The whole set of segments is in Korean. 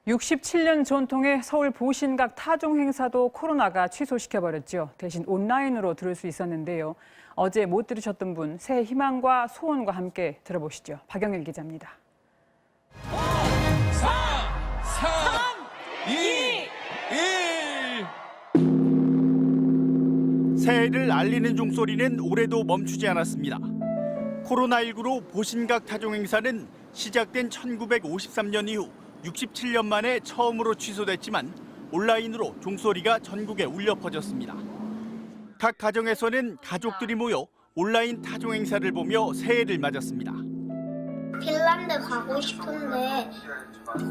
67년 전통의 서울 보신각 타종 행사도 코로나가 취소시켜버렸죠. 대신 온라인으로 들을 수 있었는데요. 어제 못 들으셨던 분 새해 희망과 소원과 함께 들어보시죠. 박영일 기자입니다. 5, 4, 3, 2, 1. 새해를 알리는 종소리는 올해도 멈추지 않았습니다. 코로나19로 보신각 타종 행사는 시작된 1953년 이후 67년 만에 처음으로 취소됐지만 온라인으로 종소리가 전국에 울려 퍼졌습니다. 각 가정에서는 가족들이 모여 온라인 타종 행사를 보며 새해를 맞았습니다. 핀란드 가고 싶은데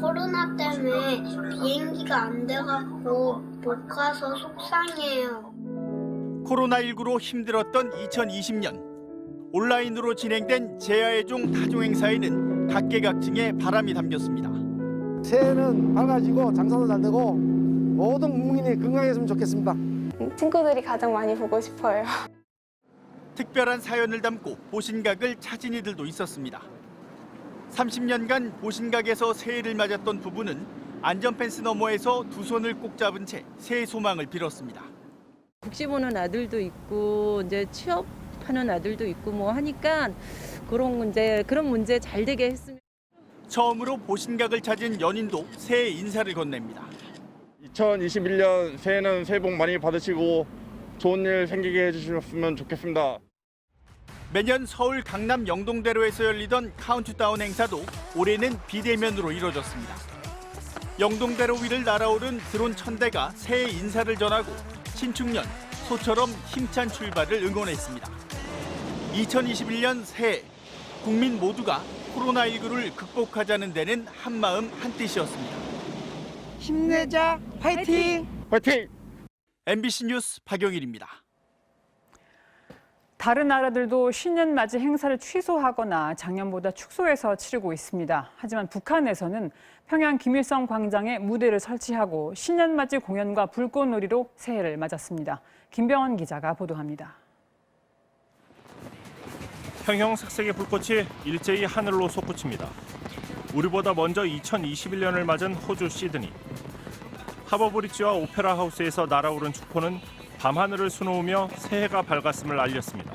코로나 때문에 비행기가 안 돼갖고 못 가서 속상해요. 코로나19로 힘들었던 2020년 온라인으로 진행된 제야의 종 타종 행사에는 각계각층의 바람이 담겼습니다. 새해는 밝아지고 장사도 잘 되고 모든 국민이 건강했으면 좋겠습니다. 친구들이 가장 많이 보고 싶어요. 특별한 사연을 담고 보신각을 찾은 이들도 있었습니다. 30년간 보신각에서 새해를 맞았던 부부는 안전펜스 너머에서 두 손을 꼭 잡은 채 새해 소망을 빌었습니다. 국시 보는 아들도 있고 이제 취업하는 아들도 있고 뭐 하니까 그런 문제 잘 되게 했으면. 처음으로 보신각을 찾은 연인도 새해 인사를 건넵니다. 2021년 새해는 새해 복 많이 받으시고 좋은 일 생기게 해주셨으면 좋겠습니다. 매년 서울 강남 영동대로에서 열리던 카운트다운 행사도 올해는 비대면으로 이뤄졌습니다. 영동대로 위를 날아오른 드론 1000대가 새해 인사를 전하고 신축년 소처럼 힘찬 출발을 응원했습니다. 2021년 새해 국민 모두가 코로나19를 극복하자는 데는 한마음 한뜻이었습니다. 힘내자, 화이팅! 화이팅! MBC 뉴스 박영일입니다. 다른 나라들도 신년 맞이 행사를 취소하거나 작년보다 축소해서 치르고 있습니다. 하지만 북한에서는 평양 김일성 광장에 무대를 설치하고 신년 맞이 공연과 불꽃놀이로 새해를 맞았습니다. 김병헌 기자가 보도합니다. 평형 색색의 불꽃이 일제히 하늘로 솟구칩니다. 우리보다 먼저 2021년을 맞은 호주 시드니. 하버브리지와 오페라 하우스에서 날아오른 축포는 밤하늘을 수놓으며 새해가 밝았음을 알렸습니다.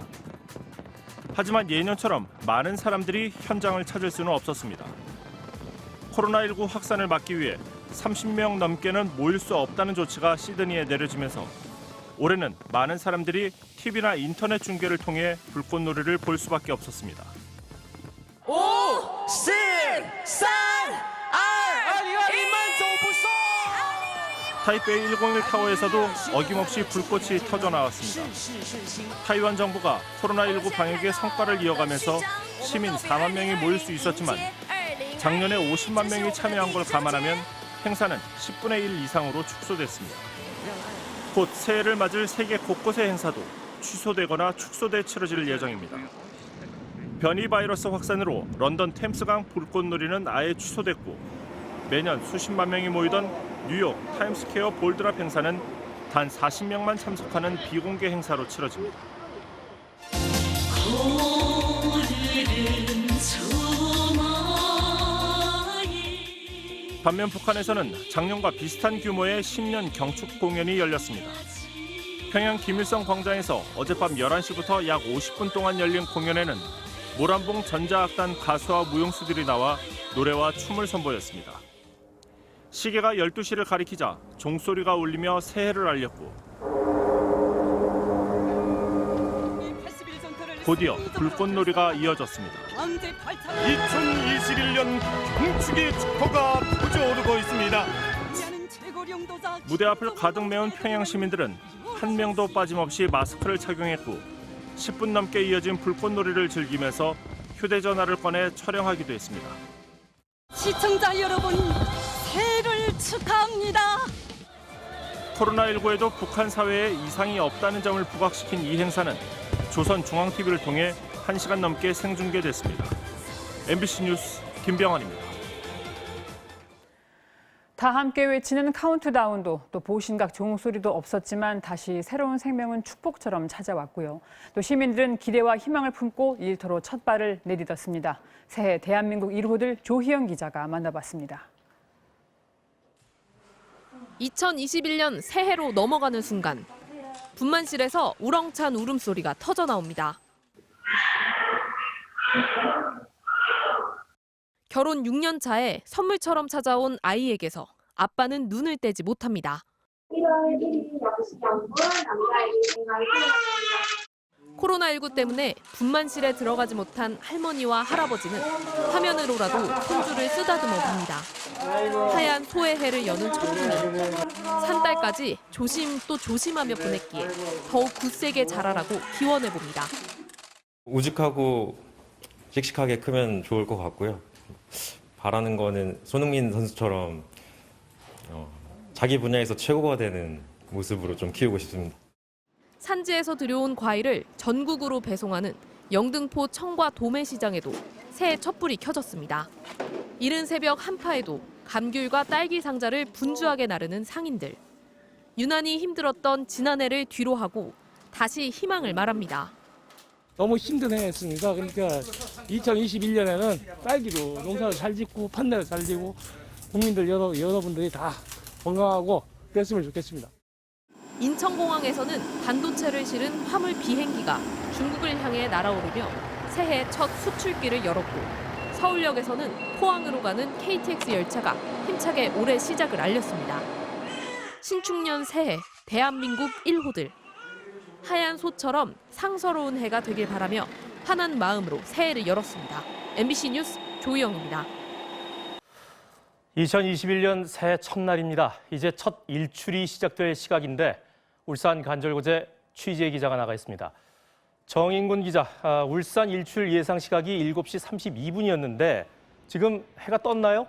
하지만 예년처럼 많은 사람들이 현장을 찾을 수는 없었습니다. 코로나19 확산을 막기 위해 30명 넘게는 모일 수 없다는 조치가 시드니에 내려지면서 올해는 많은 사람들이 TV나 인터넷 중계를 통해 불꽃놀이를 볼 수밖에 없었습니다. 5, 4, 3, 2, 1. 타이베이 101 타워에서도 어김없이 불꽃이 터져 나왔습니다. 타이완 정부가 코로나19 방역의 성과를 이어가면서 시민 4만 명이 모일 수 있었지만 작년에 50만 명이 참여한 걸 감안하면 행사는 10분의 1 이상으로 축소됐습니다. 곧 새해를 맞을 세계 곳곳의 행사도 취소되거나 축소돼 치러질 예정입니다. 변이 바이러스 확산으로 런던 템스강 불꽃놀이는 아예 취소됐고 매년 수십만 명이 모이던 뉴욕 타임스퀘어 볼드랍 행사는 단 40명만 참석하는 비공개 행사로 치러집니다. 반면 북한에서는 작년과 비슷한 규모의 신년 경축 공연이 열렸습니다. 평양 김일성 광장에서 어젯밤 11시부터 약 50분 동안 열린 공연에는 모란봉 전자악단 가수와 무용수들이 나와 노래와 춤을 선보였습니다. 시계가 12시를 가리키자 종소리가 울리며 새해를 알렸고 곧이어 불꽃놀이가 이어졌습니다. 2021년 경축의 축포가 부져오르고 있습니다. 무대 앞을 가득 메운 평양 시민들은 한 명도 빠짐없이 마스크를 착용했고 10분 넘게 이어진 불꽃놀이를 즐기면서 휴대전화를 꺼내 촬영하기도 했습니다. 시청자 여러분, 새해를 축하합니다. 코로나19에도 북한 사회에 이상이 없다는 점을 부각시킨 이 행사는 조선중앙TV를 통해 1시간 넘게 생중계됐습니다. MBC 뉴스 김병헌입니다. 다 함께 외치는 카운트다운도 또 보신각 종소리도 없었지만 다시 새로운 생명은 축복처럼 찾아왔고요. 또 시민들은 기대와 희망을 품고 일터로 첫 발을 내딛었습니다. 새해 대한민국 1호들 조희영 기자가 만나봤습니다. 2021년 새해로 넘어가는 순간 분만실에서 우렁찬 울음소리가 터져 나옵니다. 결혼 6년 차에 선물처럼 찾아온 아이에게서 아빠는 눈을 떼지 못합니다. 1월 1일 6시 0분 남자아이 생각이 끝났습니다. 코로나19 때문에 분만실에 들어가지 못한 할머니와 할아버지는 화면으로라도 손주를 쓰다듬어 봅니다. 하얀 소의 해를 여는 첫 분이 산딸까지 조심 또 조심하며 보냈기에 더욱 굳세게 자라라고 기원해 봅니다. 우직하고 씩씩하게 크면 좋을 것 같고요. 바라는 거는 손흥민 선수처럼 자기 분야에서 최고가 되는 모습으로 좀 키우고 싶습니다. 산지에서 들여온 과일을 전국으로 배송하는 영등포 청과 도매시장에도 새해 촛불이 켜졌습니다. 이른 새벽 한파에도 감귤과 딸기 상자를 분주하게 나르는 상인들. 유난히 힘들었던 지난해를 뒤로하고 다시 희망을 말합니다. 너무 힘든 해였습니다. 그러니까 2021년에는 딸기로 농사를 잘 짓고 판매를 잘 지고 국민들 여러분들이 다 건강하고 그랬으면 좋겠습니다. 인천공항에서는 반도체를 실은 화물 비행기가 중국을 향해 날아오르며 새해 첫 수출길을 열었고 서울역에서는 포항으로 가는 KTX 열차가 힘차게 올해 시작을 알렸습니다. 신축년 새해 대한민국 1호들. 하얀 소처럼 상서로운 해가 되길 바라며 환한 마음으로 새해를 열었습니다. MBC 뉴스 조희영입니다. 2021년 새해 첫날입니다. 이제 첫 일출이 시작될 시각인데 울산 간절곶에 취재 기자가 나가 있습니다. 정인군 기자, 울산 일출 예상 시각이 7시 32분이었는데 지금 해가 떴나요?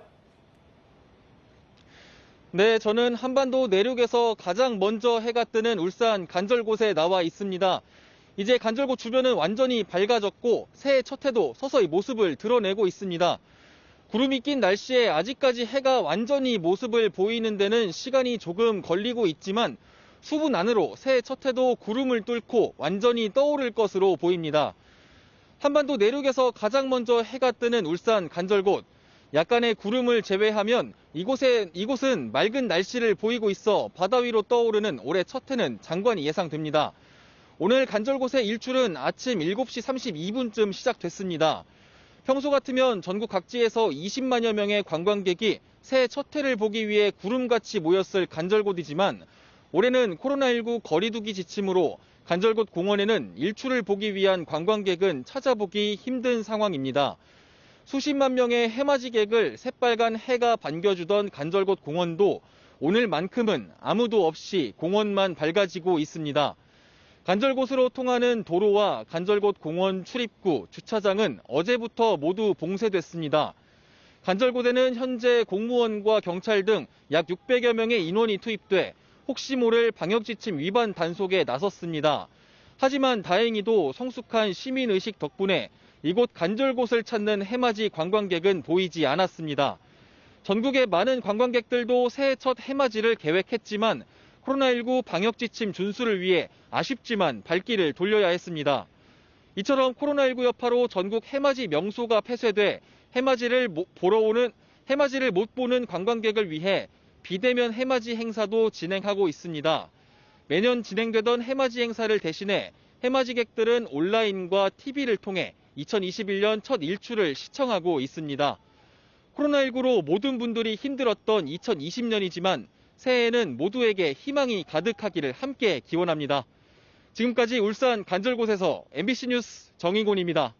네, 저는 한반도 내륙에서 가장 먼저 해가 뜨는 울산 간절곶에 나와 있습니다. 이제 간절곶 주변은 완전히 밝아졌고 새해 첫 해도 서서히 모습을 드러내고 있습니다. 구름이 낀 날씨에 아직까지 해가 완전히 모습을 보이는 데는 시간이 조금 걸리고 있지만 수분 안으로 새해 첫 해도 구름을 뚫고 완전히 떠오를 것으로 보입니다. 한반도 내륙에서 가장 먼저 해가 뜨는 울산 간절곶. 약간의 구름을 제외하면 이곳은 맑은 날씨를 보이고 있어 바다 위로 떠오르는 올해 첫 해는 장관이 예상됩니다. 오늘 간절곶의 일출은 아침 7시 32분쯤 시작됐습니다. 평소 같으면 전국 각지에서 20만여 명의 관광객이 새해 첫 해를 보기 위해 구름같이 모였을 간절곶이지만 올해는 코로나19 거리두기 지침으로 간절곶 공원에는 일출을 보기 위한 관광객은 찾아보기 힘든 상황입니다. 수십만 명의 해맞이객을 새빨간 해가 반겨주던 간절곶 공원도 오늘만큼은 아무도 없이 공원만 밝아지고 있습니다. 간절곶으로 통하는 도로와 간절곶 공원 출입구, 주차장은 어제부터 모두 봉쇄됐습니다. 간절곶에는 현재 공무원과 경찰 등 약 600여 명의 인원이 투입돼 혹시 모를 방역지침 위반 단속에 나섰습니다. 하지만 다행히도 성숙한 시민의식 덕분에 이곳 간절곶을 찾는 해맞이 관광객은 보이지 않았습니다. 전국의 많은 관광객들도 새해 첫 해맞이를 계획했지만 코로나19 방역지침 준수를 위해 아쉽지만 발길을 돌려야 했습니다. 이처럼 코로나19 여파로 전국 해맞이 명소가 폐쇄돼 해맞이를 못 보는 관광객을 위해 비대면 해맞이 행사도 진행하고 있습니다. 매년 진행되던 해맞이 행사를 대신해 해맞이객들은 온라인과 TV를 통해 2021년 첫 일출을 시청하고 있습니다. 코로나19로 모든 분들이 힘들었던 2020년이지만 새해에는 모두에게 희망이 가득하기를 함께 기원합니다. 지금까지 울산 간절곶에서 MBC 뉴스 정인곤입니다.